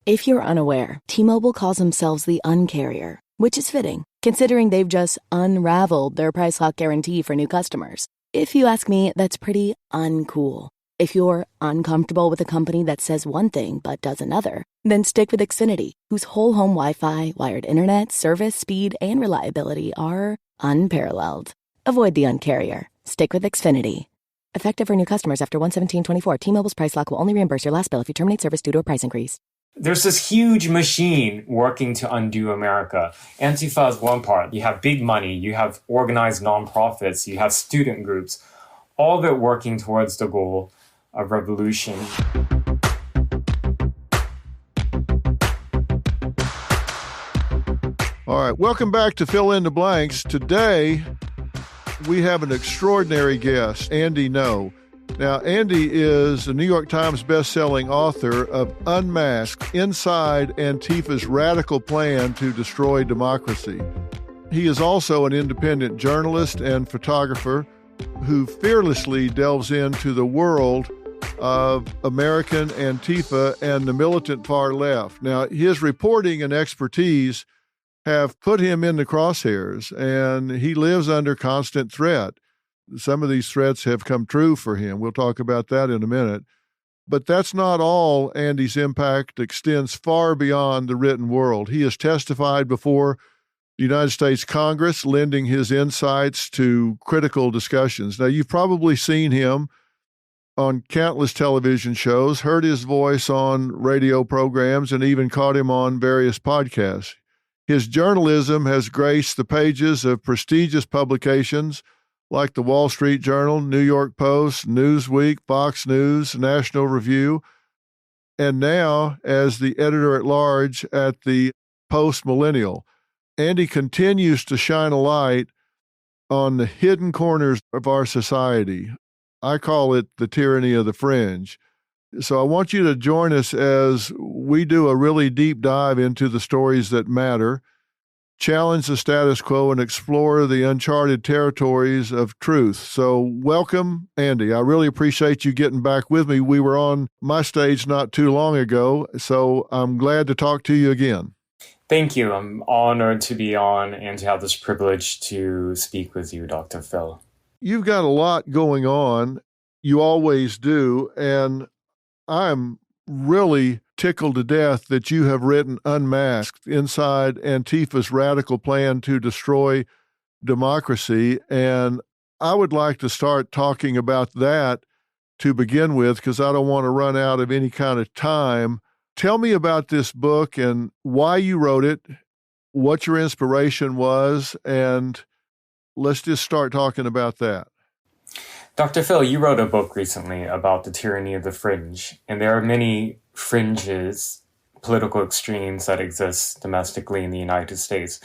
If you're unaware, T-Mobile calls themselves the Un-carrier, which is fitting, considering they've just unraveled their price lock guarantee for new customers. If you ask me, that's pretty uncool. If you're uncomfortable with a company that says one thing but does another, then stick with Xfinity, whose whole home Wi-Fi, wired internet, service, speed, and reliability are unparalleled. Avoid the Un-carrier. Stick with Xfinity. Effective for new customers after 1/17/24. T-Mobile's price lock will only reimburse your last bill if you terminate service due to a price increase. There's this huge machine working to undo America. Antifa is one part. You have big money, you have organized nonprofits, you have student groups, all of it working towards the goal of revolution. All right, welcome back to Fill in the Blanks. Today, we have an extraordinary guest, Andy Ngo. Now, Andy is a New York Times bestselling author of Unmasked, Inside Antifa's Radical Plan to Destroy Democracy. He is also an independent journalist and photographer who fearlessly delves into the world of American Antifa and the militant far left. Now, his reporting and expertise have put him in the crosshairs, and he lives under constant threat. Some of these threats have come true for him. We'll talk about that in a minute. But that's not all. Andy's impact extends far beyond the written world. He has testified before the United States Congress, lending his insights to critical discussions. Now, you've probably seen him on countless television shows, heard his voice on radio programs, and even caught him on various podcasts. His journalism has graced the pages of prestigious publications like the Wall Street Journal, New York Post, Newsweek, Fox News, National Review, and now as the editor-at-large at the Post-Millennial. Andy continues to shine a light on the hidden corners of our society. I call it the tyranny of the fringe. So I want you to join us as we do a really deep dive into the stories that matter, challenge the status quo, and explore the uncharted territories of truth. So welcome, Andy. I really appreciate you getting back with me. We were on my stage not too long ago, so I'm glad to talk to you again. Thank you. I'm honored to be on and to have this privilege to speak with you, Dr. Phil. You've got a lot going on. You always do, and I'm really tickled to death that you have written Unmasked, Inside Antifa's Radical Plan to Destroy Democracy. And I would like to start talking about that to begin with, because I don't want to run out of any kind of time. Tell me about this book and why you wrote it, what your inspiration was, and let's just start talking about that. Dr. Phil, you wrote a book recently about the tyranny of the fringe, and there are many fringes, political extremes that exist domestically in the United States.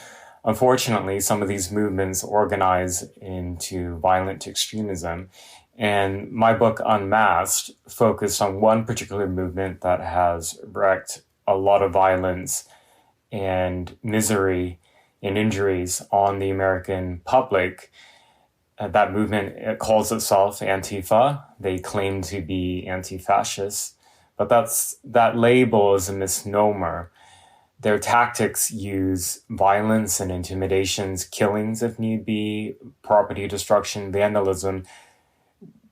Unfortunately, some of these movements organize into violent extremism, and my book, Unmasked, focused on one particular movement that has wreaked a lot of violence and misery and injuries on the American public. That movement calls itself Antifa. They claim to be anti-fascist, but that label is a misnomer. Their tactics use violence and intimidations, killings if need be, property destruction, vandalism,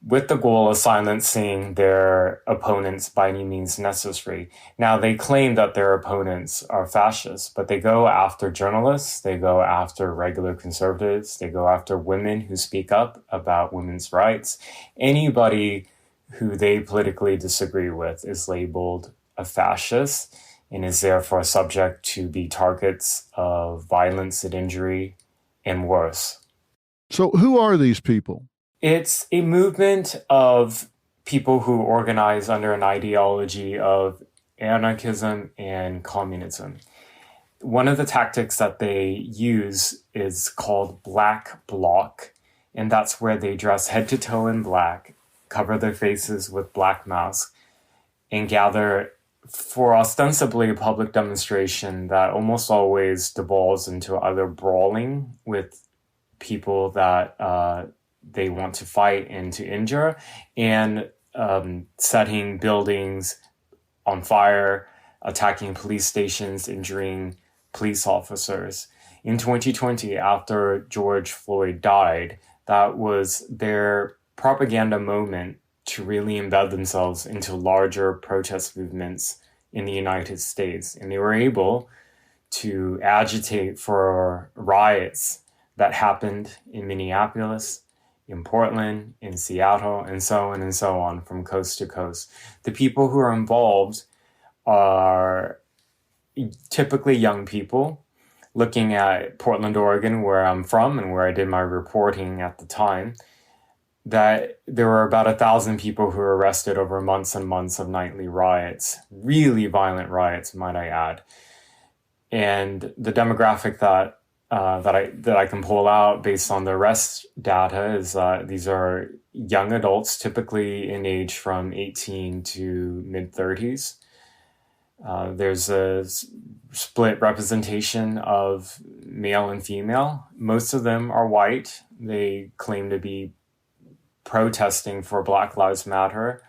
with the goal of silencing their opponents by any means necessary. Now, they claim that their opponents are fascists, but they go after journalists, they go after regular conservatives, they go after women who speak up about women's rights. Anybody who they politically disagree with is labeled a fascist and is therefore subject to be targets of violence and injury and worse. So who are these people? It's a movement of people who organize under an ideology of anarchism and communism. One of the tactics that they use is called Black Bloc, and that's where they dress head to toe in black, cover their faces with black masks, and gather for ostensibly a public demonstration that almost always devolves into either brawling with people that they want to fight and to injure, and setting buildings on fire, attacking police stations, injuring police officers. In 2020, after George Floyd died, that was their propaganda moment to really embed themselves into larger protest movements in the United States. And they were able to agitate for riots that happened in Minneapolis, in Portland, in Seattle, and so on from coast to coast. The people who are involved are typically young people. Looking at Portland, Oregon, where I'm from and where I did my reporting at the time, that there were about 1,000 people who were arrested over months and months of nightly riots, really violent riots, might I add. And the demographic that I can pull out based on the arrest data is these are young adults, typically in age from 18 to mid-30s. There's a split representation of male and female. Most of them are white. They claim to be protesting for Black Lives Matter.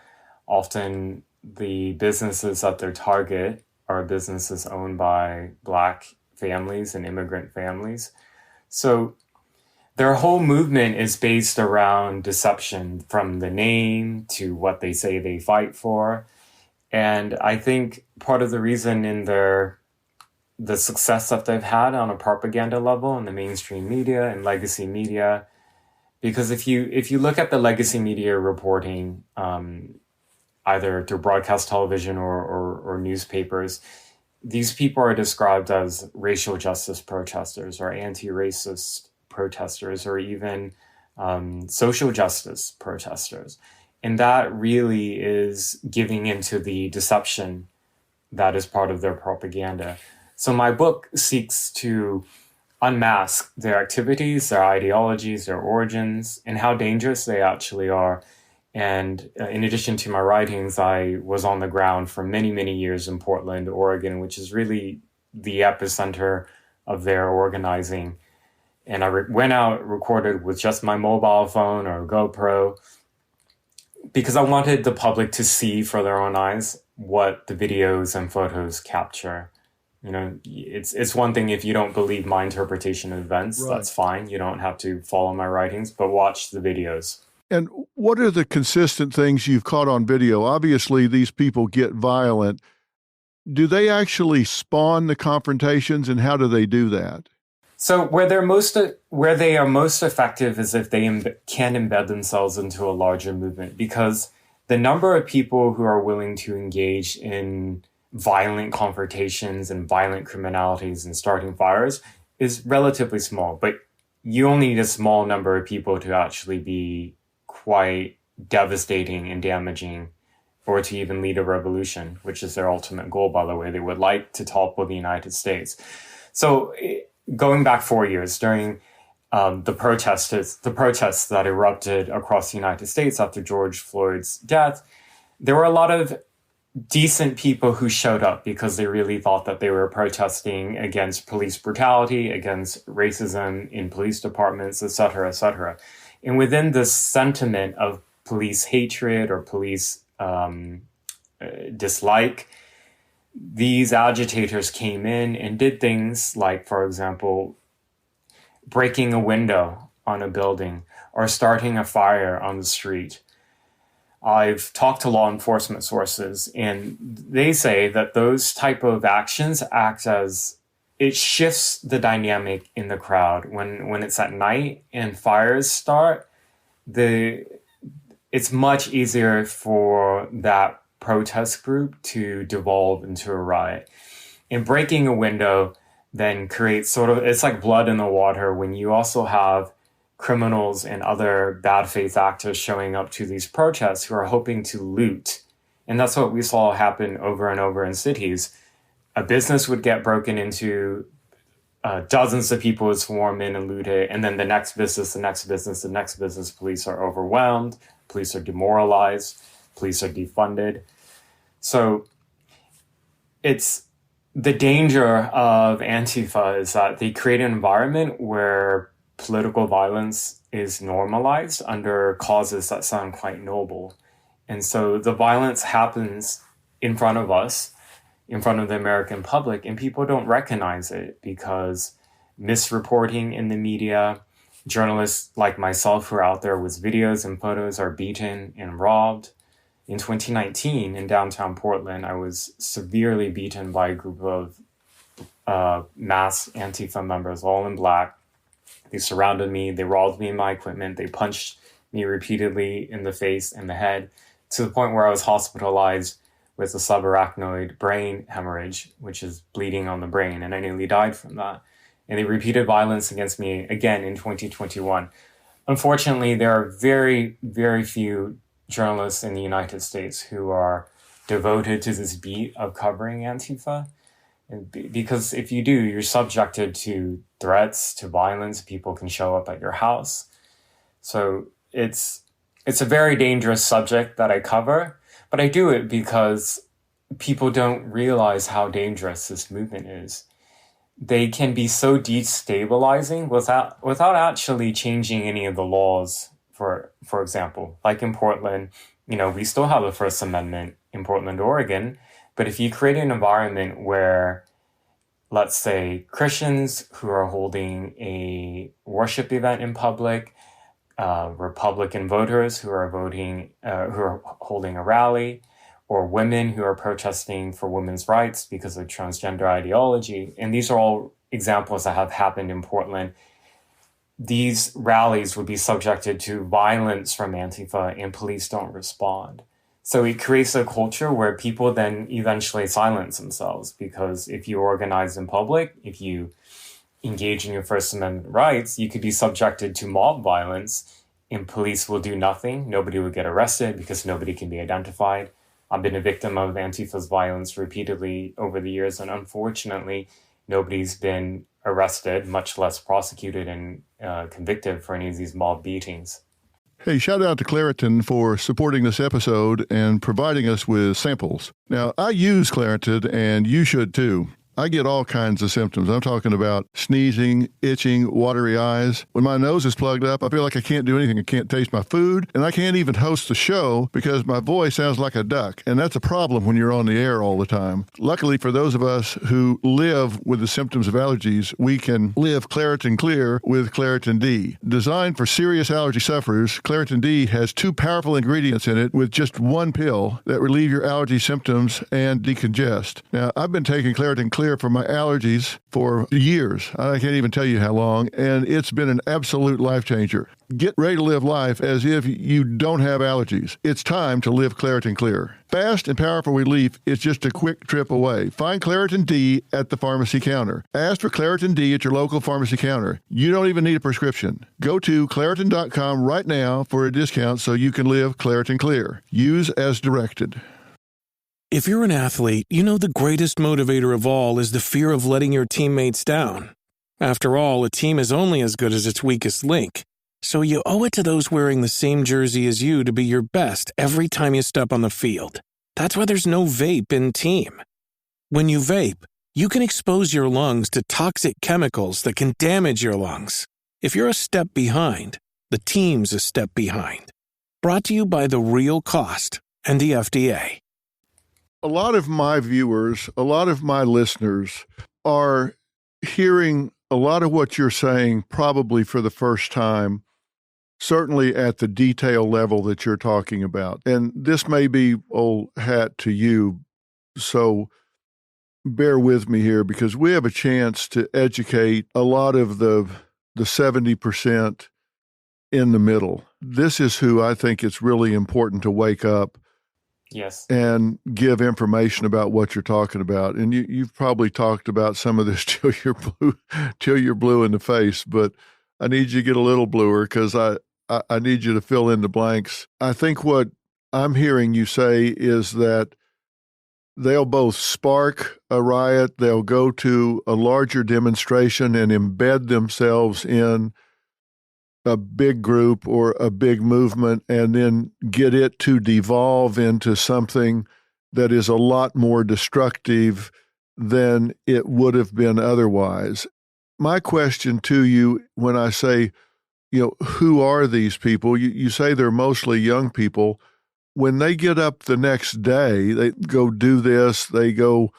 Often the businesses that they target are businesses owned by Black families and immigrant families. So their whole movement is based around deception, from the name to what they say they fight for. And I think part of the reason in the success that they've had on a propaganda level in the mainstream media and legacy media, because if you look at the legacy media reporting, either through broadcast television or newspapers, these people are described as racial justice protesters or anti-racist protesters or even social justice protesters. And that really is giving into the deception that is part of their propaganda. So my book seeks to unmask their activities, their ideologies, their origins, and how dangerous they actually are. And in addition to my writings, I was on the ground for many, many years in Portland, Oregon, which is really the epicenter of their organizing. And I went out, recorded with just my mobile phone or GoPro, because I wanted the public to see for their own eyes what the videos and photos capture. You know, it's one thing if you don't believe my interpretation of events, right. That's fine. You don't have to follow my writings, but watch the videos. And what are the consistent things you've caught on video? Obviously, these people get violent. Do they actually spawn the confrontations, and how do they do that? So where they are most effective is if they can embed themselves into a larger movement, because the number of people who are willing to engage in violent confrontations and violent criminalities and starting fires is relatively small. But you only need a small number of people to actually be quite devastating and damaging, or to even lead a revolution, which is their ultimate goal, by the way. They would like to topple the United States. So going back 4 years, during the protests that erupted across the United States after George Floyd's death, there were a lot of decent people who showed up because they really thought that they were protesting against police brutality, against racism in police departments, et cetera, et cetera. And within this sentiment of police hatred or police dislike, these agitators came in and did things like, for example, breaking a window on a building or starting a fire on the street. I've talked to law enforcement sources, and they say that those type of actions act as, it shifts the dynamic in the crowd. When it's at night and fires start, it's much easier for that protest group to devolve into a riot. And breaking a window then creates it's like blood in the water when you also have criminals and other bad faith actors showing up to these protests who are hoping to loot. And that's what we saw happen over and over in cities. A business would get broken into, dozens of people would swarm in and loot it, and then the next business, police are overwhelmed, police are demoralized, police are defunded. So it's the danger of Antifa is that they create an environment where political violence is normalized under causes that sound quite noble. And so the violence happens in front of us, in front of the American public, and people don't recognize it because misreporting in the media, journalists like myself who are out there with videos and photos are beaten and robbed. In 2019, in downtown Portland, I was severely beaten by a group of mass Antifa members, all in black. They surrounded me, they robbed me and my equipment, they punched me repeatedly in the face and the head, to the point where I was hospitalized with a subarachnoid brain hemorrhage, which is bleeding on the brain, and I nearly died from that. And they repeated violence against me again in 2021. Unfortunately, there are very, very few journalists in the United States who are devoted to this beat of covering Antifa. And because if you do, you're subjected to threats, to violence. People can show up at your house. So it's a very dangerous subject that I cover, but I do it because people don't realize how dangerous this movement is. They can be so destabilizing without actually changing any of the laws. For example, like in Portland, we still have the First Amendment in Portland, Oregon. But if you create an environment where, let's say, Christians who are holding a worship event in public, Republican voters who are holding a rally, or women who are protesting for women's rights because of transgender ideology, and these are all examples that have happened in Portland, these rallies would be subjected to violence from Antifa and police don't respond. So it creates a culture where people then eventually silence themselves, because if you organize in public, if you engage in your First Amendment rights, you could be subjected to mob violence and police will do nothing. Nobody will get arrested because nobody can be identified. I've been a victim of Antifa's violence repeatedly over the years, and unfortunately, nobody's been arrested, much less prosecuted and convicted for any of these mob beatings. Hey, shout out to Claritin for supporting this episode and providing us with samples. Now, I use Claritin, and you should too. I get all kinds of symptoms. I'm talking about sneezing, itching, watery eyes. When my nose is plugged up, I feel like I can't do anything. I can't taste my food, and I can't even host the show because my voice sounds like a duck, and that's a problem when you're on the air all the time. Luckily, for those of us who live with the symptoms of allergies, we can live Claritin Clear with Claritin D. Designed for serious allergy sufferers, Claritin D has 2 powerful ingredients in it with just 1 pill that relieve your allergy symptoms and decongest. Now, I've been taking Claritin Clear for my allergies for years. I can't even tell you how long, and it's been an absolute life changer. Get ready to live life as if you don't have allergies. It's time to live Claritin Clear. Fast and powerful relief is just a quick trip away. Find Claritin D at the pharmacy counter. Ask for Claritin D at your local pharmacy counter. You don't even need a prescription. Go to Claritin.com right now for a discount so you can live Claritin Clear. Use as directed. If you're an athlete, you know the greatest motivator of all is the fear of letting your teammates down. After all, a team is only as good as its weakest link. So you owe it to those wearing the same jersey as you to be your best every time you step on the field. That's why there's no vape in team. When you vape, you can expose your lungs to toxic chemicals that can damage your lungs. If you're a step behind, the team's a step behind. Brought to you by The Real Cost and the FDA. A lot of my viewers, a lot of my listeners are hearing a lot of what you're saying probably for the first time, certainly at the detail level that you're talking about. And this may be old hat to you, so bear with me here because we have a chance to educate a lot of the 70% in the middle. This is who I think it's really important to wake up. Yes. And give information about what you're talking about. And you've probably talked about some of this till you're blue in the face, but I need you to get a little bluer because I need you to fill in the blanks. I think what I'm hearing you say is that they'll both spark a riot, they'll go to a larger demonstration and embed themselves in a big group or a big movement and then get it to devolve into something that is a lot more destructive than it would have been otherwise. My question to you when I say, who are these people? You say they're mostly young people. When they get up the next day, they go do this, they go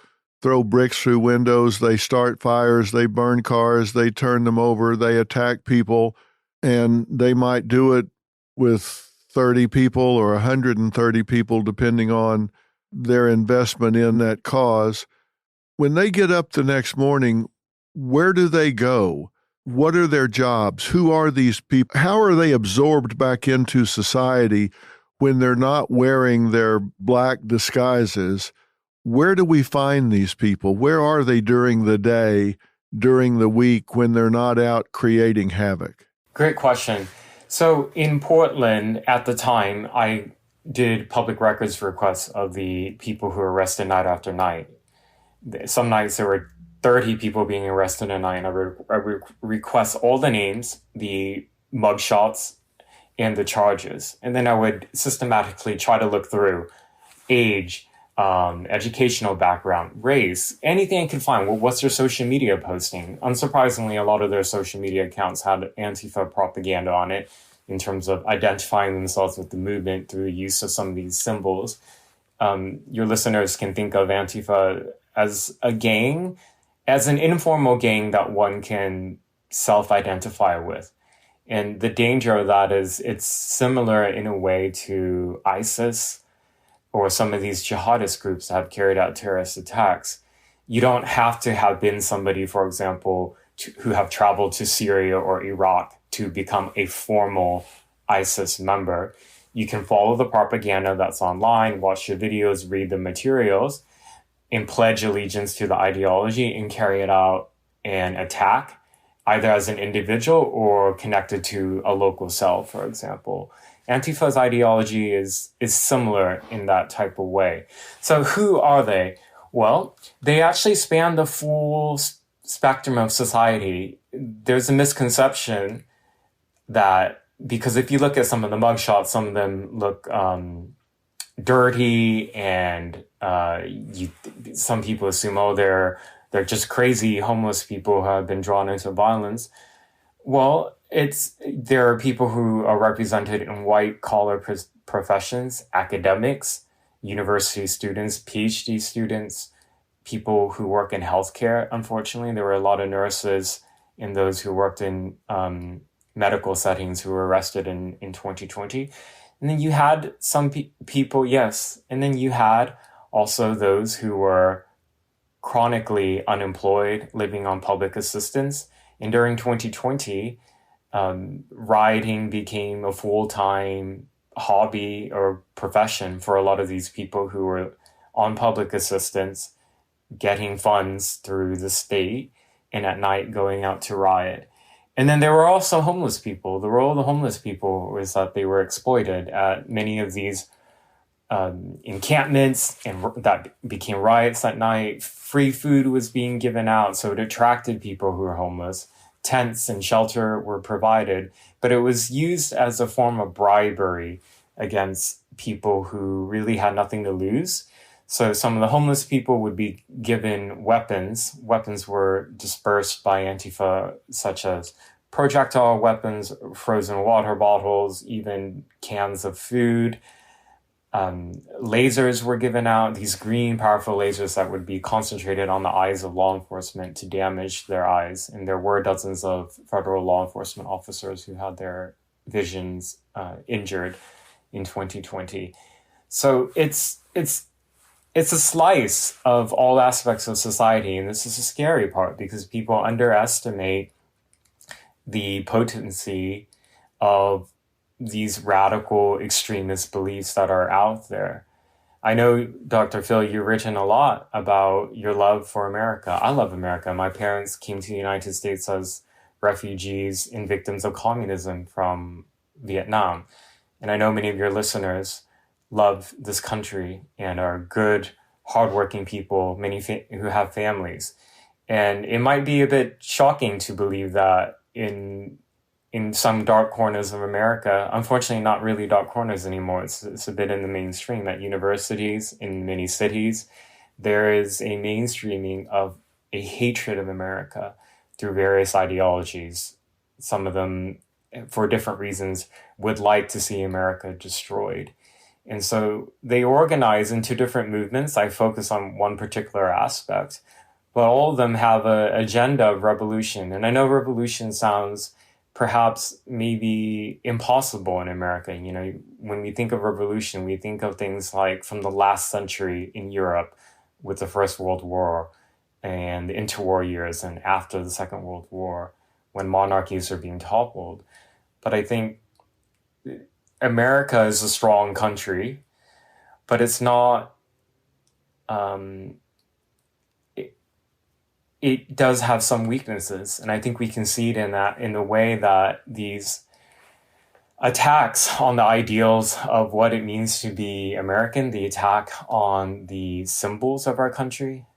throw bricks through windows, they start fires, they burn cars, they turn them over, they attack people, and they might do it with 30 people or 130 people, depending on their investment in that cause. When they get up the next morning, where do they go? What are their jobs? Who are these people? How are they absorbed back into society when they're not wearing their black disguises? Where do we find these people? Where are they during the day, during the week, when they're not out creating havoc? Great question. So in Portland at the time, I did public records requests of the people who were arrested night after night. Some nights there were 30 people being arrested a night, and I would request all the names, the mugshots, and the charges. And then I would systematically try to look through age, educational background, race, anything I could find. Well, what's their social media posting? Unsurprisingly, a lot of their social media accounts had Antifa propaganda on it in terms of identifying themselves with the movement through the use of some of these symbols. Your listeners can think of Antifa as a gang, as an informal gang that one can self-identify with. And the danger of that is it's similar in a way to ISIS or some of these jihadist groups that have carried out terrorist attacks. You don't have to have been somebody, for example, who have traveled to Syria or Iraq to become a formal ISIS member. You can follow the propaganda that's online, watch the videos, read the materials, and pledge allegiance to the ideology and carry it out and attack, either as an individual or connected to a local cell, for example. Antifa's ideology is similar in that type of way. So who are they? Well, they actually span the full spectrum of society. There's a misconception that, because if you look at some of the mugshots, some of them look dirty, and some people assume, oh, they're just crazy homeless people who have been drawn into violence. Well, there are people who are represented in white collar professions, academics, university students, PhD students, people who work in healthcare. Unfortunately, there were a lot of nurses and those who worked in medical settings who were arrested in 2020. And then you had some people, yes. And then you had also those who were chronically unemployed, living on public assistance. And during 2020, rioting became a full-time hobby or profession for a lot of these people who were on public assistance, getting funds through the state, and at night going out to riot. And then there were also homeless people. The role of the homeless people was that they were exploited at many of these encampments, and that became riots at night. Free food was being given out, so it attracted people who were homeless. Tents and shelter were provided, but it was used as a form of bribery against people who really had nothing to lose. So some of the homeless people would be given weapons. Weapons were dispersed by Antifa, such as projectile weapons, frozen water bottles, even cans of food. Lasers were given out, these green, powerful lasers that would be concentrated on the eyes of law enforcement to damage their eyes. And there were dozens of federal law enforcement officers who had their visions injured in 2020. So it's a slice of all aspects of society. And this is a scary part, because people underestimate the potency of these radical extremist beliefs that are out there. I know, Dr. Phil, you've written a lot about your love for America. I love America. My parents came to the United States as refugees and victims of communism from Vietnam. And I know many of your listeners love this country and are good, hardworking people, many who have families. And it might be a bit shocking to believe that in some dark corners of America, unfortunately not really dark corners anymore, it's a bit in the mainstream, at universities, in many cities, there is a mainstreaming of a hatred of America through various ideologies. Some of them, for different reasons, would like to see America destroyed. And so they organize into different movements. I focus on one particular aspect, but all of them have an agenda of revolution. And I know revolution sounds perhaps maybe impossible in America. You know, when we think of revolution, we think of things like from the last century in Europe with the First World War and the interwar years and after the Second World War, when monarchies are being toppled. But I think America is a strong country, but it's not, it does have some weaknesses. And I think we can see it in the way that these attacks on the ideals of what it means to be American, the attack on the symbols of our country.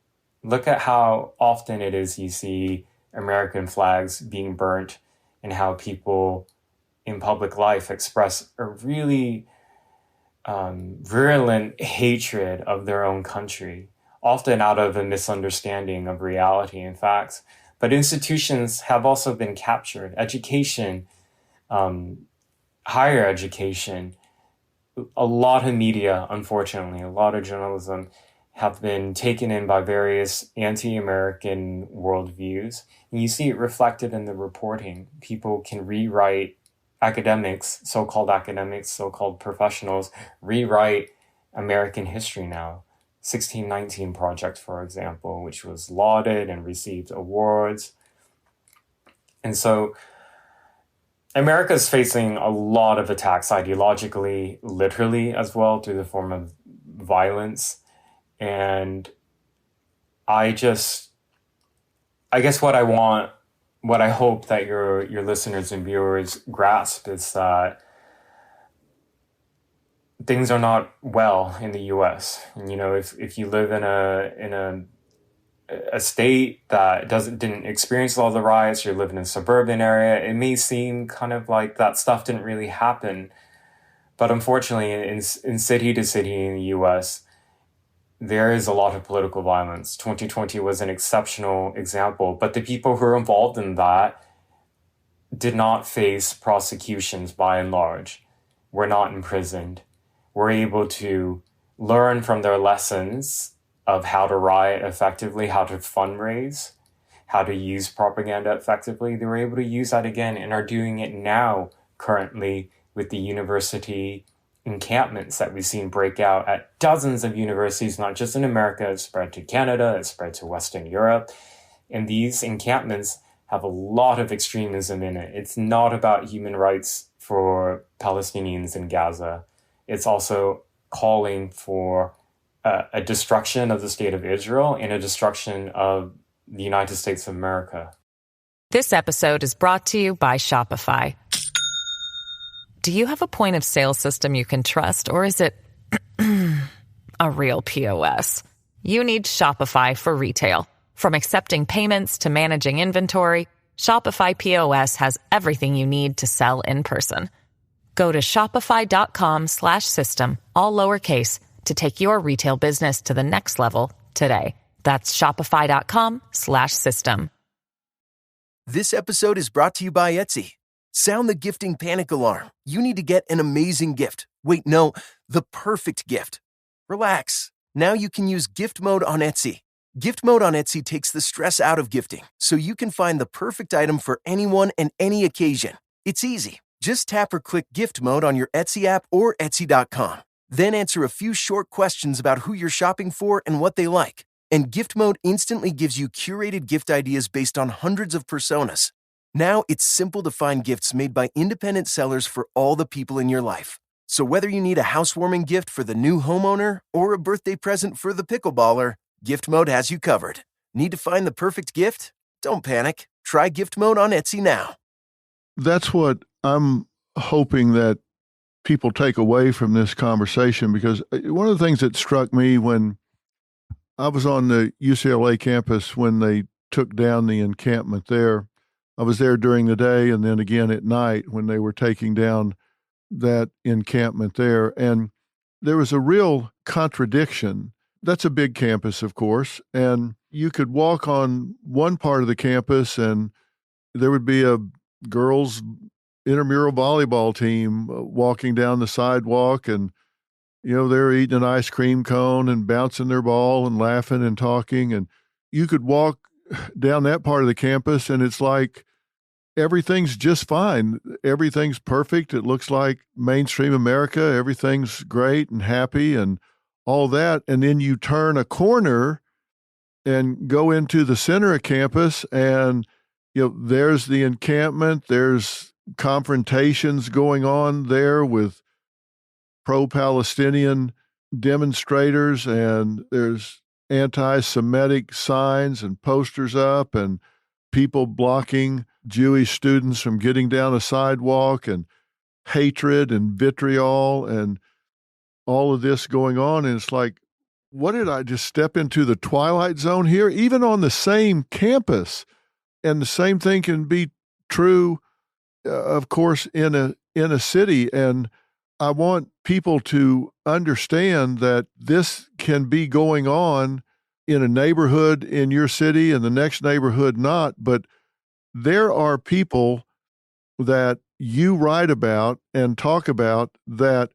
Look at how often it is you see American flags being burnt and how people in public life express a really virulent hatred of their own country, often out of a misunderstanding of reality and facts. But institutions have also been captured. Education, higher education, a lot of media, unfortunately, a lot of journalism have been taken in by various anti-American worldviews. And you see it reflected in the reporting. People can rewrite academics, so-called professionals, rewrite American history now. 1619 Project, for example, which was lauded and received awards. And so America is facing a lot of attacks ideologically, literally as well, through the form of violence. And I guess what I hope that your listeners and viewers grasp is that things are not well in the U.S. And, you know, if you live in a state that didn't experience all the riots, you live in a suburban area, it may seem kind of like that stuff didn't really happen. But unfortunately, in city to city in the U.S., there is a lot of political violence. 2020 was an exceptional example, but the people who are involved in that did not face prosecutions by and large, were not imprisoned, were able to learn from their lessons of how to riot effectively, how to fundraise, how to use propaganda effectively. They were able to use that again and are doing it now currently with the university encampments that we've seen break out at dozens of universities, not just in America. It's spread to Canada, it's spread to Western Europe. And these encampments have a lot of extremism in it. It's not about human rights for Palestinians in Gaza. It's also calling for a destruction of the state of Israel and a destruction of the United States of America. This episode is brought to you by Shopify. Do you have a point of sale system you can trust, or is it a real POS? You need Shopify for retail. From accepting payments to managing inventory, Shopify POS has everything you need to sell in person. Go to shopify.com/system, all lowercase, to take your retail business to the next level today. That's shopify.com/system. This episode is brought to you by Etsy. Sound the gifting panic alarm. You need to get an amazing gift. Wait, no, the perfect gift. Relax. Now you can use gift mode on Etsy. Gift mode on Etsy takes the stress out of gifting, so you can find the perfect item for anyone and any occasion. It's easy. Just tap or click gift mode on your Etsy app or Etsy.com. Then answer a few short questions about who you're shopping for and what they like. And gift mode instantly gives you curated gift ideas based on hundreds of personas. Now it's simple to find gifts made by independent sellers for all the people in your life. So whether you need a housewarming gift for the new homeowner or a birthday present for the pickleballer, Gift Mode has you covered. Need to find the perfect gift? Don't panic. Try Gift Mode on Etsy now. That's what I'm hoping that people take away from this conversation, because one of the things that struck me when I was on the UCLA campus when they took down the encampment there, I was there during the day and then again at night when they were taking down that encampment there. And there was a real contradiction. That's a big campus, of course. And you could walk on one part of the campus and there would be a girls' intramural volleyball team walking down the sidewalk, and They're eating an ice cream cone and bouncing their ball and laughing and talking. And you could walk down that part of the campus and it's like everything's just fine. Everything's perfect. It looks like mainstream America. Everything's great and happy and all that. And then you turn a corner and go into the center of campus and, there's the encampment. There's confrontations going on there with pro-Palestinian demonstrators, and there's anti-Semitic signs and posters up and people blocking Jewish students from getting down a sidewalk, and hatred and vitriol and all of this going on. And it's like, what did I just step into the twilight zone here? Even on the same campus. And the same thing can be true, of course, in a city. And I want people to understand that this can be going on in a neighborhood in your city and the next neighborhood not. But there are people that you write about and talk about that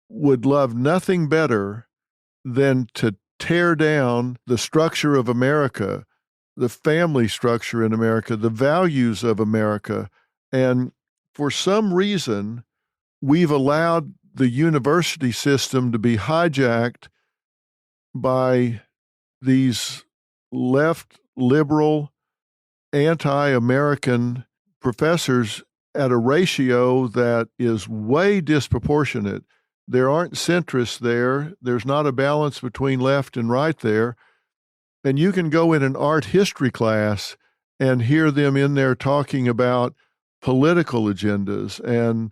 would love nothing better than to tear down the structure of America, the family structure in America, the values of America. And for some reason, we've allowed the university system to be hijacked by these left, liberal, anti-American professors at a ratio that is way disproportionate. There aren't centrists there. There's not a balance between left and right there. And you can go in an art history class and hear them in there talking about political agendas and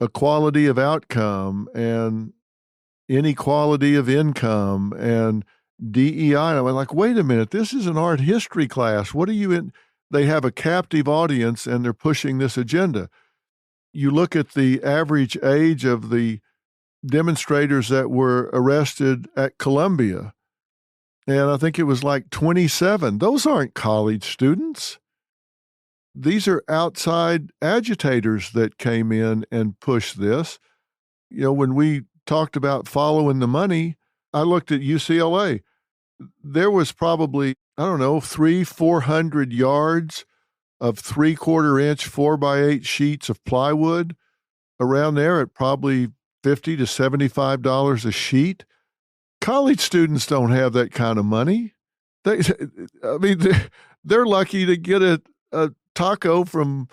equality of outcome and inequality of income and DEI. I'm like, wait a minute, this is an art history class. What are you in? They have a captive audience and they're pushing this agenda. You look at the average age of the demonstrators that were arrested at Columbia, and I think it was like 27. Those aren't college students. These are outside agitators that came in and pushed this. When we talked about following the money, I looked at UCLA. There was probably, 400 yards of 3/4-inch 4x8 sheets of plywood around there at probably $50 to $75 a sheet. College students don't have that kind of money. They're lucky to get a taco from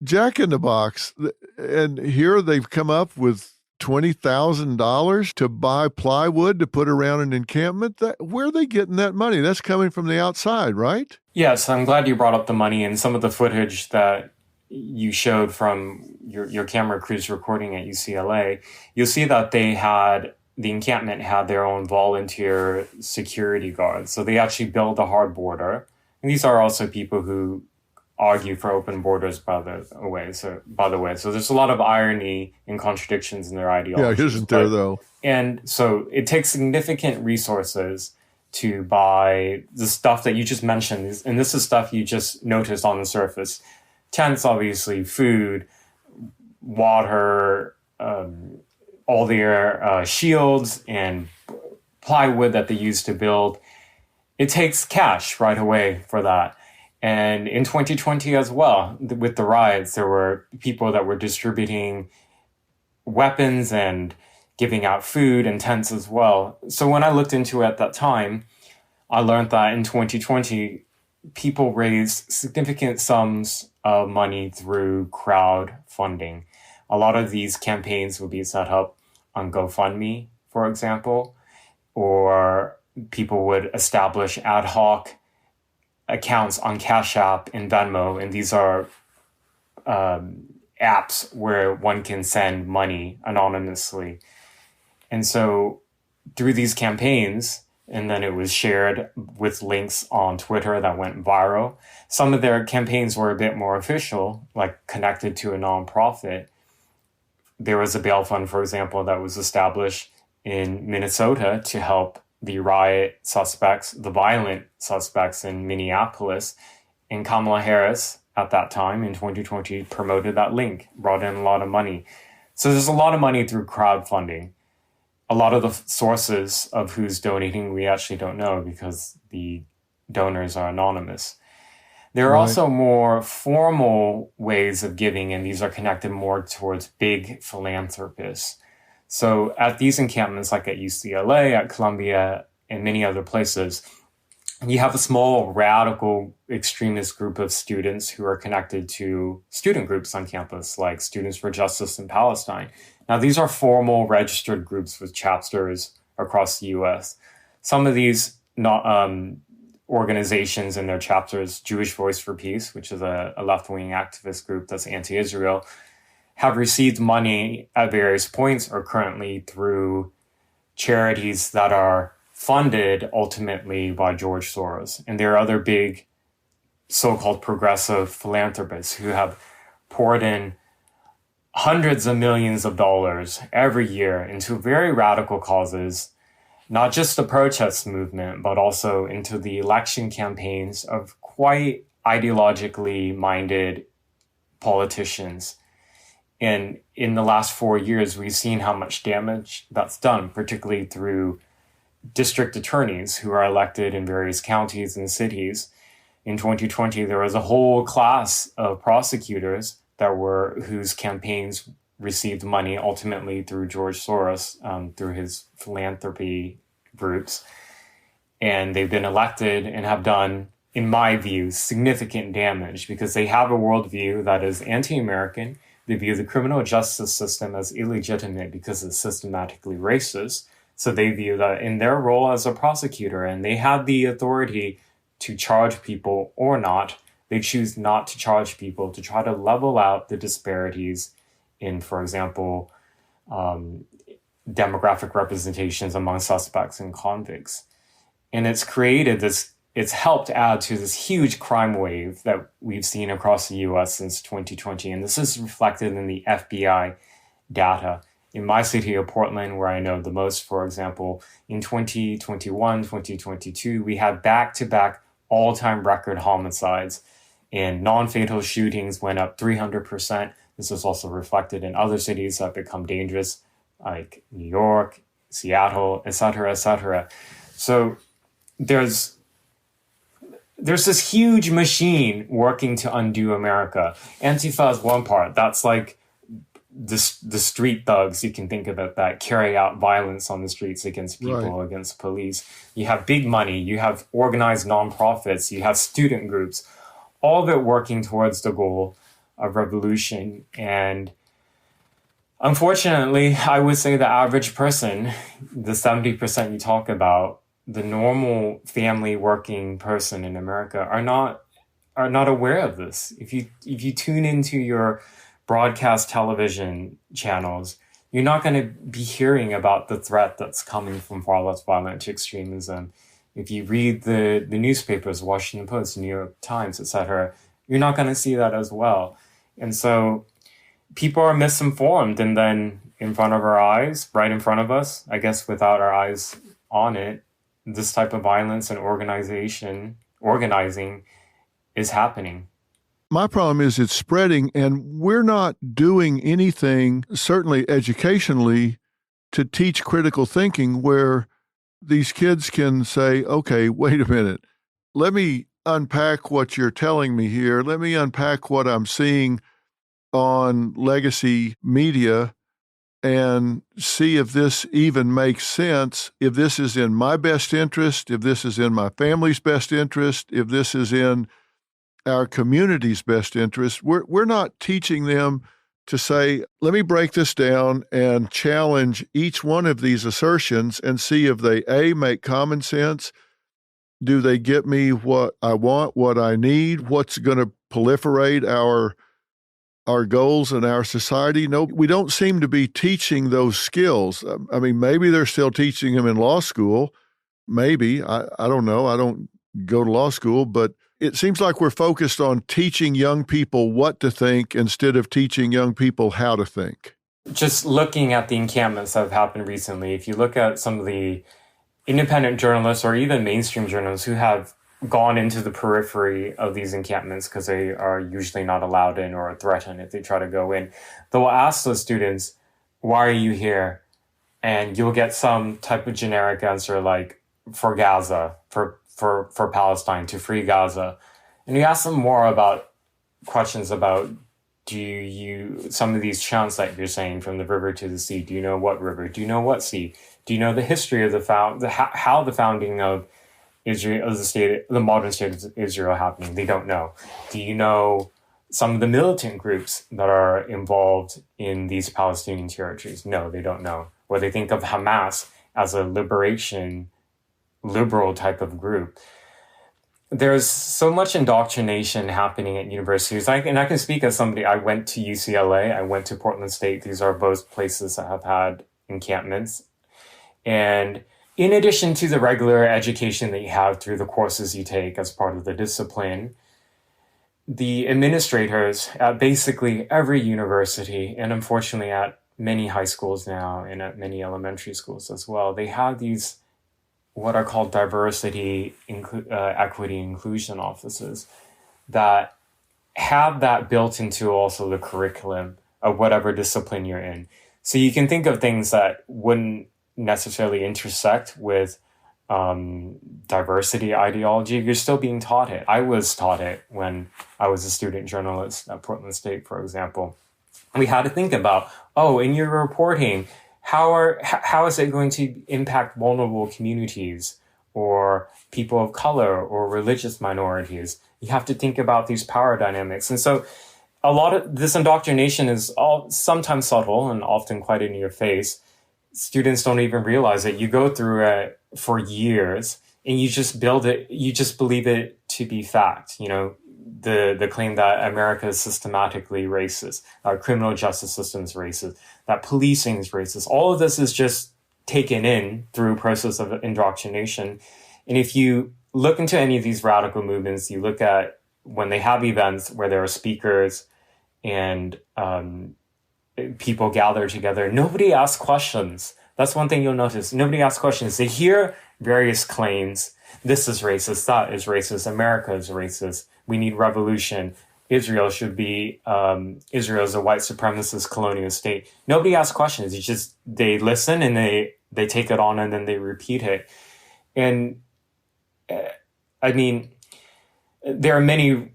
Jack in the Box. And here they've come up with $20,000 to buy plywood to put around an encampment. Where are they getting that money? That's coming from the outside, right? Yes, I'm glad you brought up the money, and some of the footage that you showed from your camera crews recording at UCLA. You'll see that the encampment had their own volunteer security guards. So they actually built a hard border. And these are also people who argue for open borders, by the way. So there's a lot of irony and contradictions in their ideology. Yeah, isn't there, though? And so it takes significant resources to buy the stuff that you just mentioned. And this is stuff you just noticed on the surface. Tents, obviously, food, water, all their shields and plywood that they use to build. It takes cash right away for that. And in 2020 as well, with the riots, there were people that were distributing weapons and giving out food and tents as well. So when I looked into it at that time, I learned that in 2020, people raised significant sums of money through crowdfunding. A lot of these campaigns would be set up on GoFundMe, for example, or people would establish ad hoc accounts on Cash App and Venmo, and these are apps where one can send money anonymously. And so through these campaigns, and then it was shared with links on Twitter that went viral. Some of their campaigns were a bit more official, like connected to a nonprofit. There was a bail fund, for example, that was established in Minnesota to help the riot suspects, the violent suspects in Minneapolis. And Kamala Harris, at that time in 2020, promoted that link, brought in a lot of money. So there's a lot of money through crowdfunding. a lot of the sources of who's donating, we actually don't know because the donors are anonymous. There are also more formal ways of giving, and these are connected more towards big philanthropists. So at these encampments, like at UCLA, at Columbia, and many other places, you have a small radical extremist group of students who are connected to student groups on campus, like Students for Justice in Palestine. Now, these are formal registered groups with chapters across the US. Some of these organizations and their chapters, Jewish Voice for Peace, which is a left-wing activist group that's anti-Israel, have received money at various points or currently through charities that are funded ultimately by George Soros. And there are other big so-called progressive philanthropists who have poured in hundreds of millions of dollars every year into very radical causes, not just the protest movement, but also into the election campaigns of quite ideologically minded politicians. And in the last 4 years, we've seen how much damage that's done, particularly through district attorneys who are elected in various counties and cities. In 2020, there was a whole class of prosecutors whose campaigns received money ultimately through George Soros, through his philanthropy groups. And they've been elected and have done, in my view, significant damage because they have a worldview that is anti-American. They view the criminal justice system as illegitimate because it's systematically racist. So they view that in their role as a prosecutor, and they have the authority to charge people or not. They choose not to charge people to try to level out the disparities in, for example, demographic representations among suspects and convicts. And it's helped add to this huge crime wave that we've seen across the US since 2020. And this is reflected in the FBI data. In my city of Portland, where I know the most, for example, in 2021, 2022, we had back-to-back all-time record homicides, and non-fatal shootings went up 300%. This is also reflected in other cities that have become dangerous, like New York, Seattle, et cetera, et cetera. So there's this huge machine working to undo America. Antifa is one part. That's like the street thugs, you can think of it, that carry out violence on the streets against people, against police. You have big money, you have organized nonprofits, you have student groups, all of it working towards the goal of revolution. And unfortunately, I would say the average person, the 70% you talk about, the normal family working person in America are not aware of this. If you tune into your broadcast television channels, you're not going to be hearing about the threat that's coming from far less violent extremism. If you read the newspapers, Washington Post, New York Times, etc., you're not going to see that as well. And so people are misinformed, and then in front of our eyes, right in front of us, I guess without our eyes on it, this type of violence and organizing is happening. My problem is it's spreading, and we're not doing anything, certainly educationally, to teach critical thinking where these kids can say, okay, wait a minute, let me unpack what you're telling me here. Let me unpack what I'm seeing on legacy media and see if this even makes sense, if this is in my best interest, if this is in my family's best interest, if this is in our community's best interest. We're not teaching them to say, let me break this down and challenge each one of these assertions and see if they, A, make common sense. Do they get me what I want, what I need, what's going to proliferate our goals in our society? No, we don't seem to be teaching those skills. I mean, maybe they're still teaching them in law school. Maybe. I don't know. I don't go to law school, but it seems like we're focused on teaching young people what to think instead of teaching young people how to think. Just looking at the encampments that have happened recently, if you look at some of the independent journalists or even mainstream journalists who have gone into the periphery of these encampments because they are usually not allowed in or threatened if they try to go in, they'll ask those students, why are you here? and you'll get some type of generic answer like for Gaza, for Palestine, to free Gaza. And you ask them more about questions about, some of these chants that you're saying from the river to the sea, do you know what river? Do you know what sea? Do you know the history of how the founding of Israel, the modern state of Israel happening? They don't know. Do you know some of the militant groups that are involved in these Palestinian territories? No, they don't know. Or they think of Hamas as a liberal type of group. There's so much indoctrination happening at universities. I can speak as somebody, I went to UCLA, I went to Portland State. These are both places that have had encampments. And in addition to the regular education that you have through the courses you take as part of the discipline, the administrators at basically every university, and unfortunately at many high schools now and at many elementary schools as well, they have these what are called diversity, equity, inclusion offices that have that built into also the curriculum of whatever discipline you're in. So you can think of things that wouldn't necessarily intersect with diversity ideology. You're still being taught it. I was taught it when I was a student journalist at Portland State, for example. We had to think about, in your reporting, how is it going to impact vulnerable communities or people of color or religious minorities? You have to think about these power dynamics. And so a lot of this indoctrination is sometimes subtle and often quite in your face. Students don't even realize it. You go through it for years and you just build it. You just believe it to be fact. The claim that America is systematically racist, our criminal justice system is racist, that policing is racist. All of this is just taken in through a process of indoctrination. And if you look into any of these radical movements, you look at when they have events where there are speakers and people gather together, nobody asks questions. That's one thing you'll notice. Nobody asks questions. They hear various claims. This is racist. That is racist. America is racist. We need revolution. Israel should be, Israel is a white supremacist colonial state. Nobody asks questions. They listen and they take it on and then they repeat it. And there are many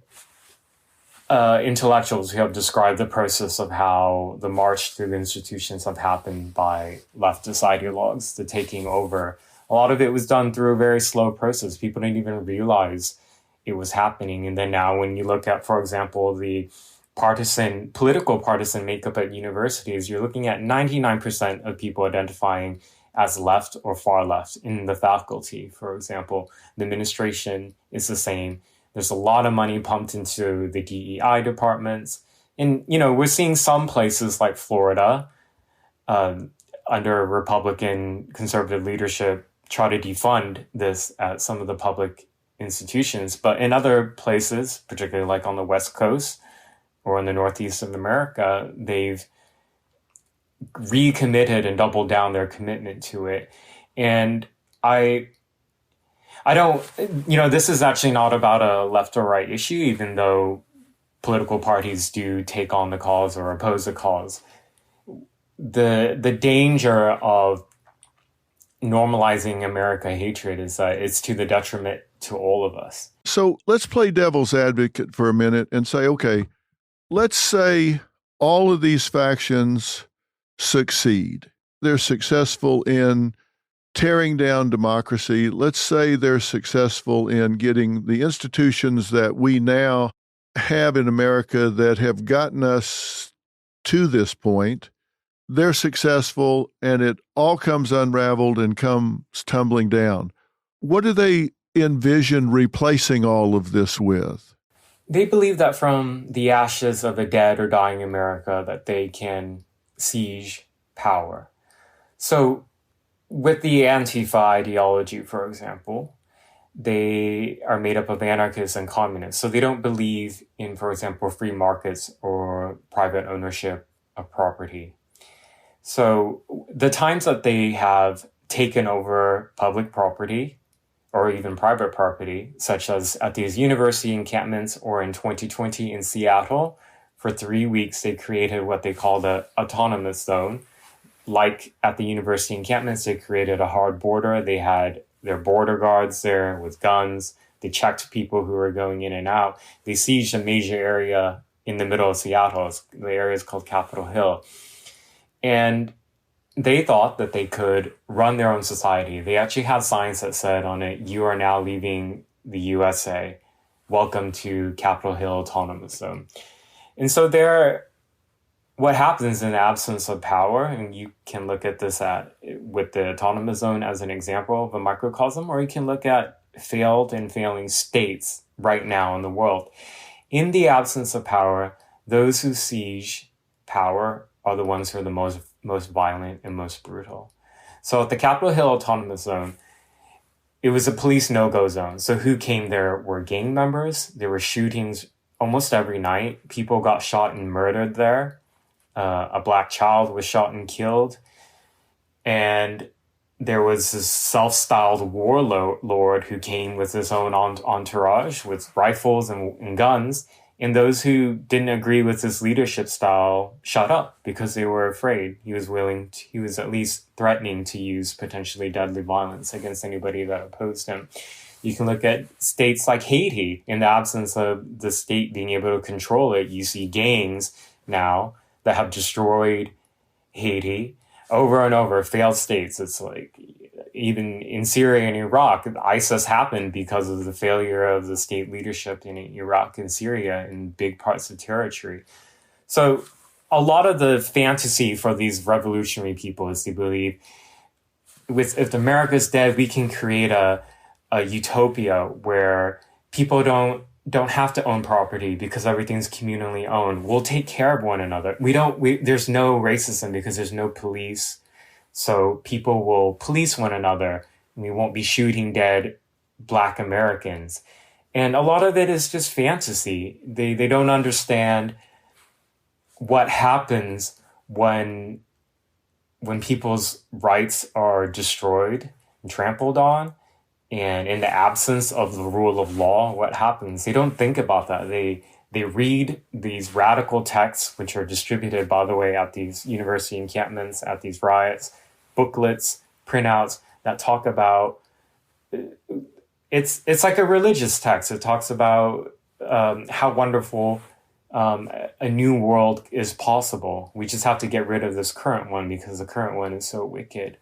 intellectuals who have described the process of how the march through the institutions have happened by leftist ideologues, the taking over. A lot of it was done through a very slow process. People didn't even realize it was happening. And then now when you look at, for example, the political partisan makeup at universities, you're looking at 99% of people identifying as left or far left in the faculty, for example. The administration is the same. There's a lot of money pumped into the DEI departments. And, we're seeing some places like Florida, under Republican conservative leadership, try to defund this at some of the public institutions. But in other places, particularly like on the West Coast or in the Northeast of America, they've recommitted and doubled down their commitment to it. And I don't, this is actually not about a left or right issue, even though political parties do take on the cause or oppose the cause. The danger of normalizing America hatred is that it's to the detriment to all of us. So let's play devil's advocate for a minute and say, okay, let's say all of these factions succeed. They're successful in tearing down democracy. Let's say they're successful in getting the institutions that we now have in America that have gotten us to this point. They're successful and it all comes unraveled and comes tumbling down. What do they envision replacing all of this with? They believe that from the ashes of a dead or dying America that they can siege power. So with the Antifa ideology, for example, they are made up of anarchists and communists. So they don't believe in, for example, free markets or private ownership of property. So the times that they have taken over public property or even private property, such as at these university encampments or in 2020 in Seattle, for 3 weeks, they created what they call the autonomous zone. like at the university encampments, they created a hard border. They had their border guards there with guns. They checked people who were going in and out. They sieged a major area in the middle of Seattle. The area is called Capitol Hill. And they thought that they could run their own society. They actually had signs that said on it, "You are now leaving the USA. Welcome to Capitol Hill Autonomous Zone." And so what happens in the absence of power, and you can look at this with the autonomous zone as an example of a microcosm, or you can look at failed and failing states right now in the world. In the absence of power, those who siege power are the ones who are the most violent and most brutal. So at the Capitol Hill Autonomous Zone, it was a police no-go zone. So who came there were gang members. There were shootings almost every night. People got shot and murdered there. A black child was shot and killed. And there was this self-styled warlord who came with his own entourage with rifles and guns. And those who didn't agree with his leadership style shut up because they were afraid. He was at least threatening to use potentially deadly violence against anybody that opposed him. You can look at states like Haiti. In the absence of the state being able to control it, you see gangs now that have destroyed Haiti over and over, failed states. It's like even in Syria and Iraq, ISIS happened because of the failure of the state leadership in Iraq and Syria in big parts of territory. So a lot of the fantasy for these revolutionary people is to believe if America's dead, we can create a utopia where people don't have to own property because everything's communally owned. We'll take care of one another. There's no racism because there's no police. So people will police one another. We won't be shooting dead Black Americans. And a lot of it is just fantasy. They don't understand what happens when people's rights are destroyed and trampled on. And in the absence of the rule of law, what happens? They don't think about that. They read these radical texts, which are distributed, by the way, at these university encampments, at these riots, booklets, printouts that talk about, it's like a religious text. It talks about how wonderful a new world is possible. We just have to get rid of this current one because the current one is so wicked.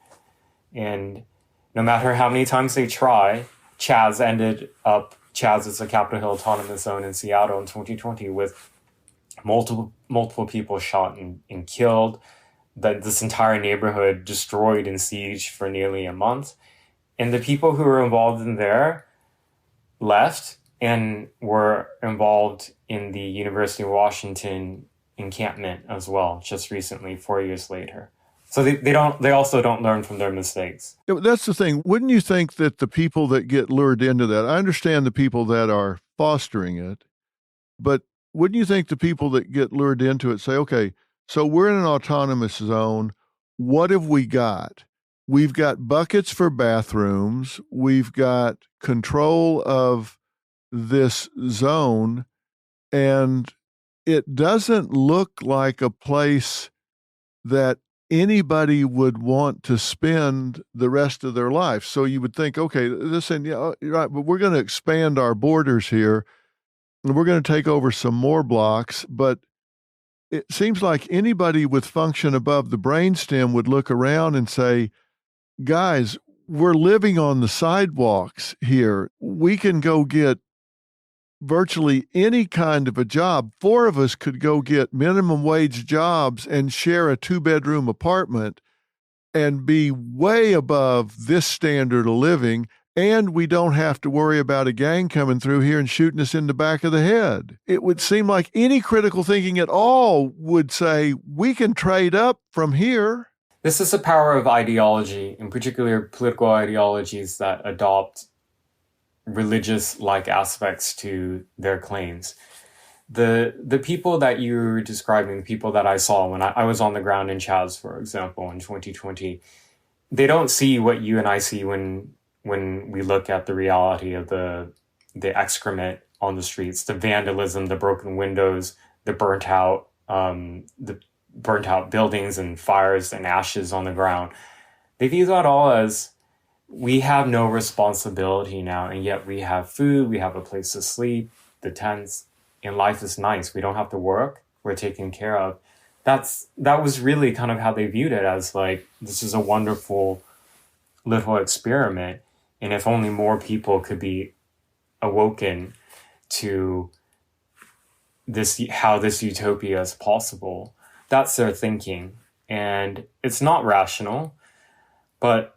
And no matter how many times they try, Chaz is the Capitol Hill Autonomous Zone in Seattle in 2020 with multiple people shot and killed, that this entire neighborhood destroyed and sieged for nearly a month. And the people who were involved in there left and were involved in the University of Washington encampment as well, just recently, 4 years later. So they also don't learn from their mistakes. That's the thing. Wouldn't you think that the people that get lured into that, I understand the people that are fostering it, but wouldn't you think the people that get lured into it say, okay, so we're in an autonomous zone. What have we got? We've got buckets for bathrooms. We've got control of this zone, and it doesn't look like a place that anybody would want to spend the rest of their life. So you would think, okay, listen, yeah, you're right, but we're going to expand our borders here, and we're going to take over some more blocks. But it seems like anybody with function above the brainstem would look around and say, guys, we're living on the sidewalks here. We can go get virtually any kind of a job. 4 of us could go get minimum wage jobs and share a 2-bedroom apartment and be way above this standard of living. And we don't have to worry about a gang coming through here and shooting us in the back of the head. It would seem like any critical thinking at all would say, we can trade up from here. This is the power of ideology, in particular political ideologies that adopt religious-like aspects to their claims. The people that you're describing, the people that I saw when I was on the ground in Chaz, for example, in 2020, they don't see what you and I see when we look at the reality of the excrement on the streets, the vandalism, the broken windows, the burnt out, burnt out buildings and fires and ashes on the ground. They view that all as, we have no responsibility now, and yet we have food, we have a place to sleep, the tents, and life is nice. We don't have to work, we're taken care of. That was really kind of how they viewed it, as like, this is a wonderful little experiment, and if only more people could be awoken to this, how this utopia is possible. That's their thinking, and it's not rational, but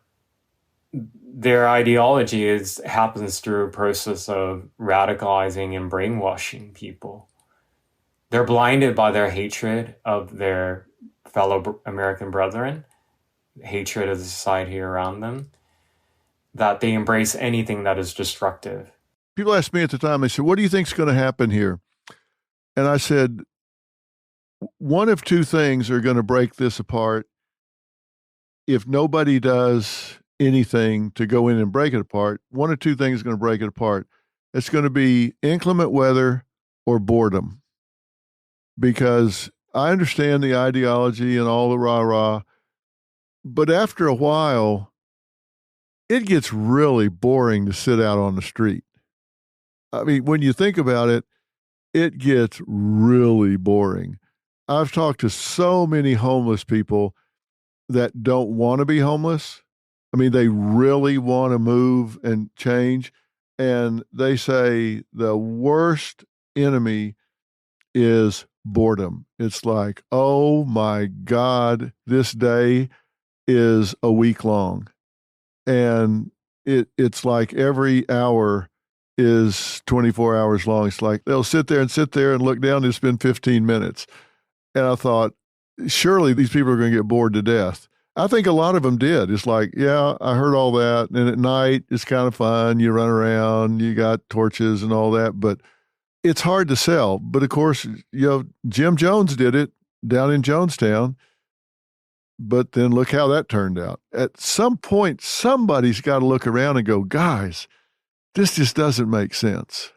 their ideology happens through a process of radicalizing and brainwashing people. They're blinded by their hatred of their fellow American brethren, hatred of the society around them, that they embrace anything that is destructive. People asked me at the time, they said, what do you think's going to happen here? And I said, one of two things are going to break this apart. If nobody does anything to go in and break it apart, one or two things are going to break it apart. It's going to be inclement weather or boredom. Because I understand the ideology and all the rah-rah, but after a while, it gets really boring to sit out on the street. I mean, when you think about it, it gets really boring. I've talked to so many homeless people that don't want to be homeless. I mean, they really want to move and change. And they say the worst enemy is boredom. It's like, oh my God, this day is a week long. And it's like every hour is 24 hours long. It's like they'll sit there and look down, it's been 15 minutes. And I thought, surely these people are going to get bored to death. I think a lot of them did. It's like, yeah, I heard all that. And at night, it's kind of fun. You run around, you got torches and all that, but it's hard to sell. But of course, Jim Jones did it down in Jonestown. But then look how that turned out. At some point, somebody's got to look around and go, guys, this just doesn't make sense.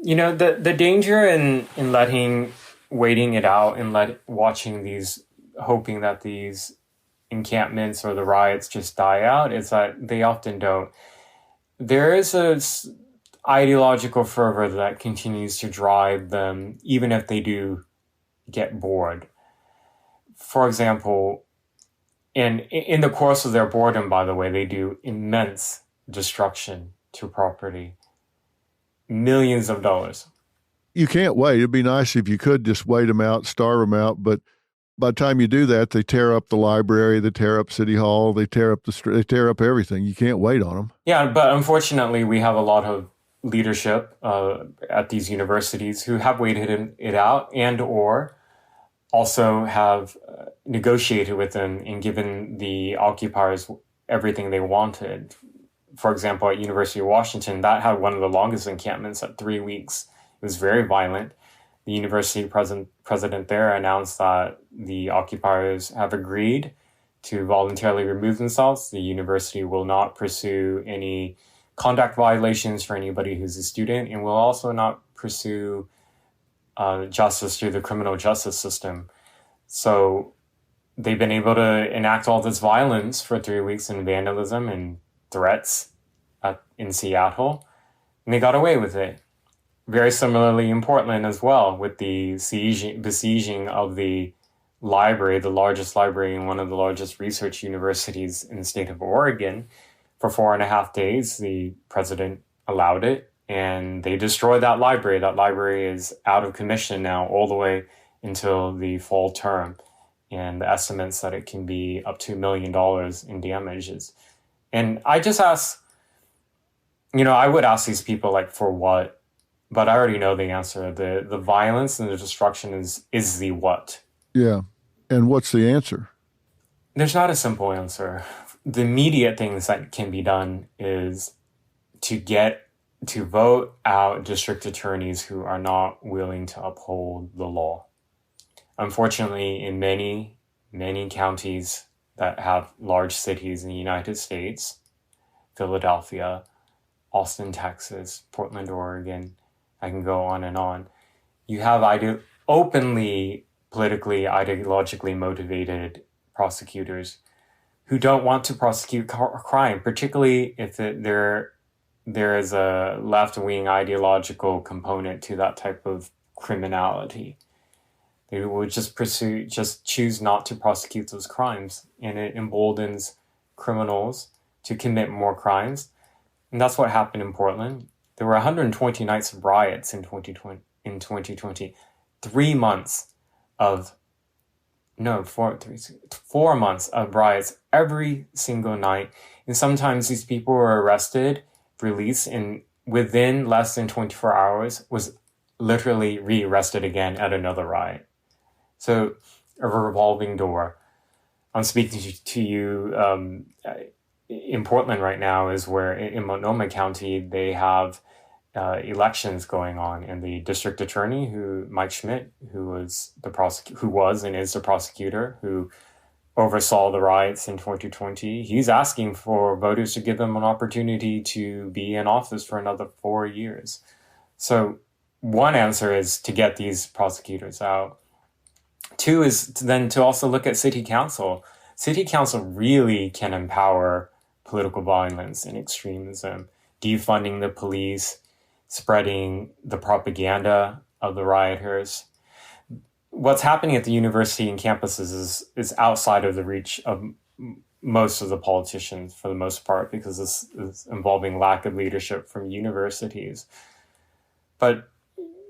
The danger in waiting it out and watching these, hoping that these encampments or the riots just die out, is that they often don't. There is a ideological fervor that continues to drive them, even if they do get bored. For example, in the course of their boredom, by the way, they do immense destruction to property. Millions of dollars. You can't wait. It'd be nice if you could just wait them out, starve them out. But by the time you do that, they tear up the library, they tear up City Hall, they tear up they tear up everything. You can't wait on them. Yeah, but unfortunately, we have a lot of leadership at these universities who have waited it out and or also have negotiated with them and given the occupiers everything they wanted. For example, at University of Washington, that had one of the longest encampments at 3 weeks. It was very violent. The university president there announced that the occupiers have agreed to voluntarily remove themselves. The university will not pursue any conduct violations for anybody who's a student, and will also not pursue justice through the criminal justice system. So they've been able to enact all this violence for 3 weeks and vandalism and threats in Seattle, and they got away with it. Very similarly in Portland as well, with the besieging of the library, the largest library in one of the largest research universities in the state of Oregon. For 4.5 days, the president allowed it, and they destroyed that library. That library is out of commission now all the way until the fall term, and the estimates that it can be up to $1 million in damages. And I just ask, I would ask these people, like, for what? But I already know the answer. The violence and the destruction is the what. Yeah. And what's the answer? There's not a simple answer. The immediate things that can be done is to vote out district attorneys who are not willing to uphold the law. Unfortunately, in many, many counties that have large cities in the United States, Philadelphia, Austin, Texas, Portland, Oregon, I can go on and on. You have openly politically, ideologically motivated prosecutors who don't want to prosecute crime, particularly if there is a left-wing ideological component to that type of criminality. They would just choose not to prosecute those crimes, and it emboldens criminals to commit more crimes. And that's what happened in Portland. There were 120 nights of riots in 2020. 3 months of, no, 4 months of riots every single night. And sometimes these people were arrested, released, and within less than 24 hours was literally re-arrested again at another riot. So a revolving door. I'm speaking to you in Portland right now is where in Multnomah County, they have elections going on, and the district attorney, Mike Schmidt, who was and is the prosecutor who oversaw the riots in 2020, he's asking for voters to give them an opportunity to be in office for another 4 years. So one answer is to get these prosecutors out. Two is then to also look at city council. City council really can empower political violence and extremism, defunding the police, spreading the propaganda of the rioters. What's happening at the university and campuses is outside of the reach of most of the politicians for the most part, because this is involving lack of leadership from universities. But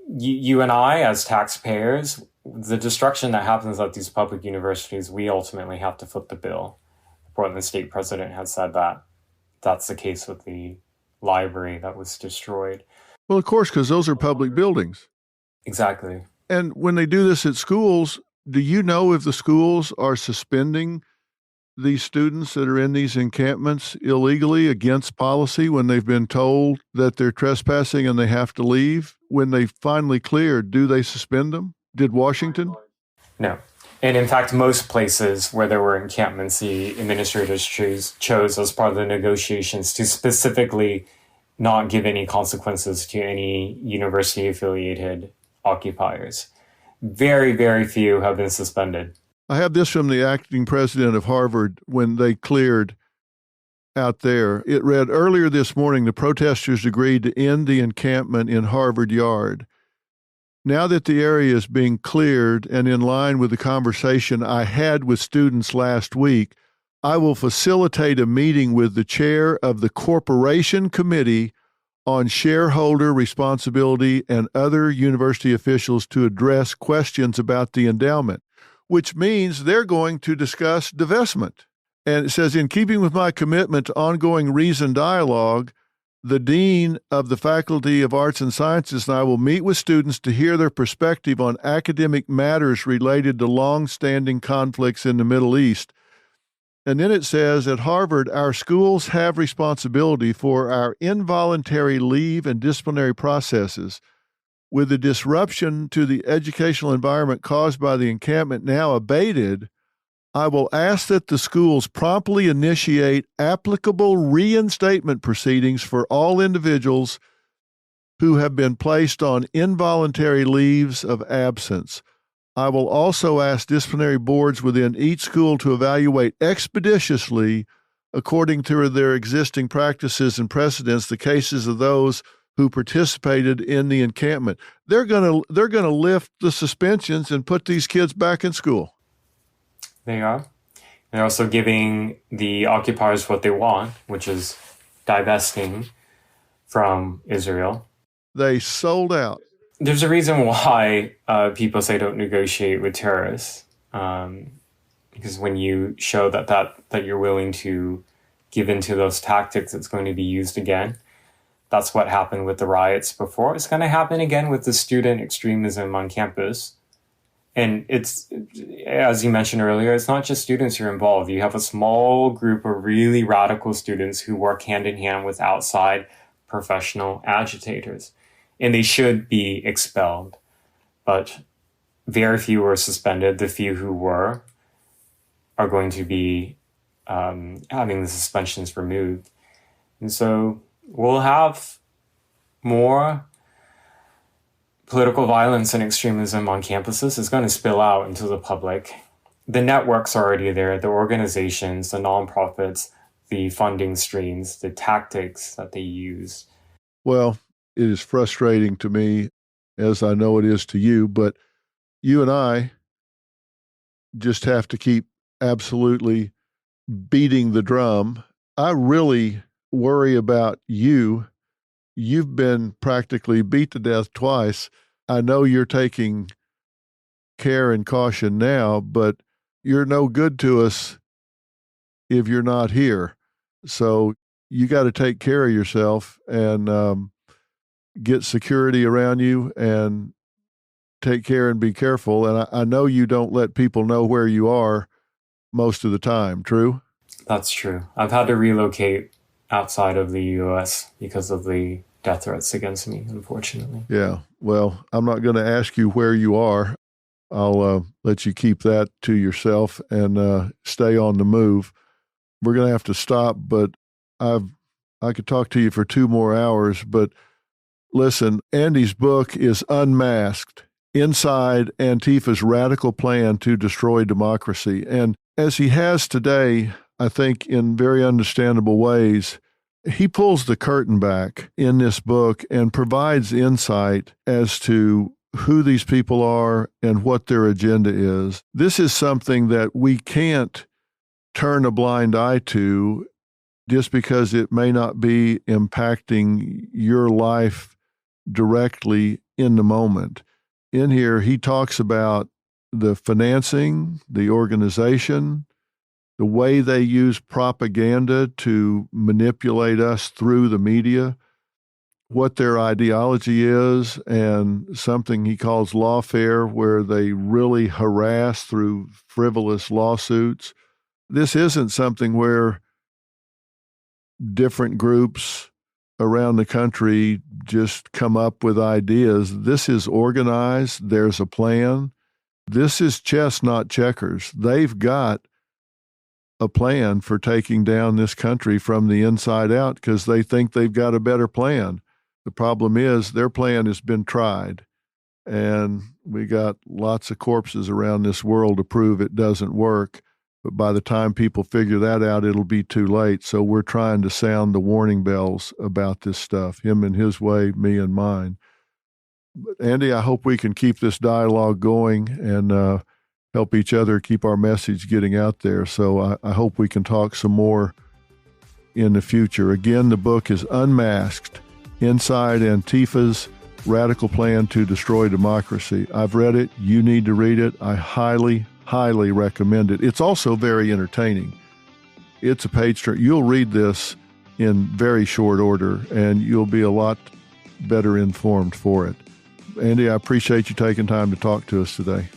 you and I, as taxpayers, the destruction that happens at these public universities, we ultimately have to foot the bill. The Portland state president has said that. That's the case with the library that was destroyed. Well, of course, because those are public buildings. Exactly. And when they do this at schools, do you know if the schools are suspending these students that are in these encampments illegally against policy when they've been told that they're trespassing and they have to leave? When they finally cleared, do they suspend them? Did Washington? No. And in fact, most places where there were encampments, the administrators chose as part of the negotiations to specifically not give any consequences to any university-affiliated occupiers. Very, very few have been suspended. I have this from the acting president of Harvard when they cleared out there. It read, earlier this morning, the protesters agreed to end the encampment in Harvard Yard. Now that the area is being cleared and in line with the conversation I had with students last week, I will facilitate a meeting with the chair of the Corporation Committee on Shareholder Responsibility and other university officials to address questions about the endowment, which means they're going to discuss divestment. And it says, in keeping with my commitment to ongoing reasoned dialogue, the Dean of the Faculty of Arts and Sciences and I will meet with students to hear their perspective on academic matters related to long-standing conflicts in the Middle East. And then it says, at Harvard, our schools have responsibility for our involuntary leave and disciplinary processes. With the disruption to the educational environment caused by the encampment now abated, I will ask that the schools promptly initiate applicable reinstatement proceedings for all individuals who have been placed on involuntary leaves of absence. I will also ask disciplinary boards within each school to evaluate expeditiously, according to their existing practices and precedents, the cases of those who participated in the encampment. They're going to lift the suspensions and put these kids back in school. They are. They're also giving the occupiers what they want, which is divesting from Israel. They sold out. There's a reason why people say don't negotiate with terrorists, because when you show that you're willing to give into those tactics, it's going to be used again. That's what happened with the riots before. It's going to happen again with the student extremism on campus. And it's, as you mentioned earlier, it's not just students who are involved. You have a small group of really radical students who work hand in hand with outside professional agitators. And they should be expelled. But very few were suspended. The few who were are going to be having the suspensions removed. And so we'll have more political violence and extremism on campuses is going to spill out into the public. The networks are already there, the organizations, the nonprofits, the funding streams, the tactics that they use. Well, it is frustrating to me, as I know it is to you, but you and I just have to keep absolutely beating the drum. I really worry about you. You've been practically beat to death twice. I know you're taking care and caution now, but you're no good to us if you're not here. So you got to take care of yourself and get security around you and take care and be careful. And I know you don't let people know where you are most of the time, true? That's true. I've had to relocate outside of the U.S. because of the death threats against me, unfortunately. Yeah. Well, I'm not going to ask you where you are. I'll let you keep that to yourself and stay on the move. We're going to have to stop, but I could talk to you for 2 more hours. But listen, Andy's book is Unmasked, Inside Antifa's Radical Plan to Destroy Democracy. And as he has today, I think in very understandable ways, he pulls the curtain back in this book and provides insight as to who these people are and what their agenda is. This is something that we can't turn a blind eye to just because it may not be impacting your life directly in the moment. In here, he talks about the financing, the organization, the way they use propaganda to manipulate us through the media, what their ideology is, and something he calls lawfare, where they really harass through frivolous lawsuits. This isn't something where different groups around the country just come up with ideas. This is organized. There's a plan. This is chess, not checkers. They've got a plan for taking down this country from the inside out because they think they've got a better plan. The problem is their plan has been tried, and we got lots of corpses around this world to prove it doesn't work. But by the time people figure that out, it'll be too late. So we're trying to sound the warning bells about this stuff, him in his way, me in mine. But Andy, I hope we can keep this dialogue going and help each other keep our message getting out there. So I hope we can talk some more in the future. Again, the book is Unmasked, Inside Antifa's Radical Plan to Destroy Democracy. I've read it. You need to read it. I highly recommend it. It's also very entertaining. It's a page turn. You'll read this in very short order, and you'll be a lot better informed for it. Andy, I appreciate you taking time to talk to us today.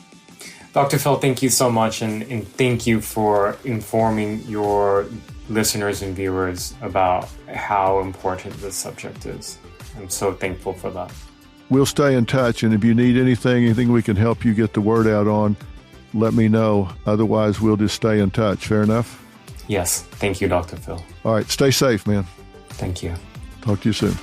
Dr. Phil, thank you so much, and thank you for informing your listeners and viewers about how important this subject is. I'm so thankful for that. We'll stay in touch, and if you need anything we can help you get the word out on, let me know. Otherwise, we'll just stay in touch. Fair enough? Yes. Thank you, Dr. Phil. All right. Stay safe, man. Thank you. Talk to you soon.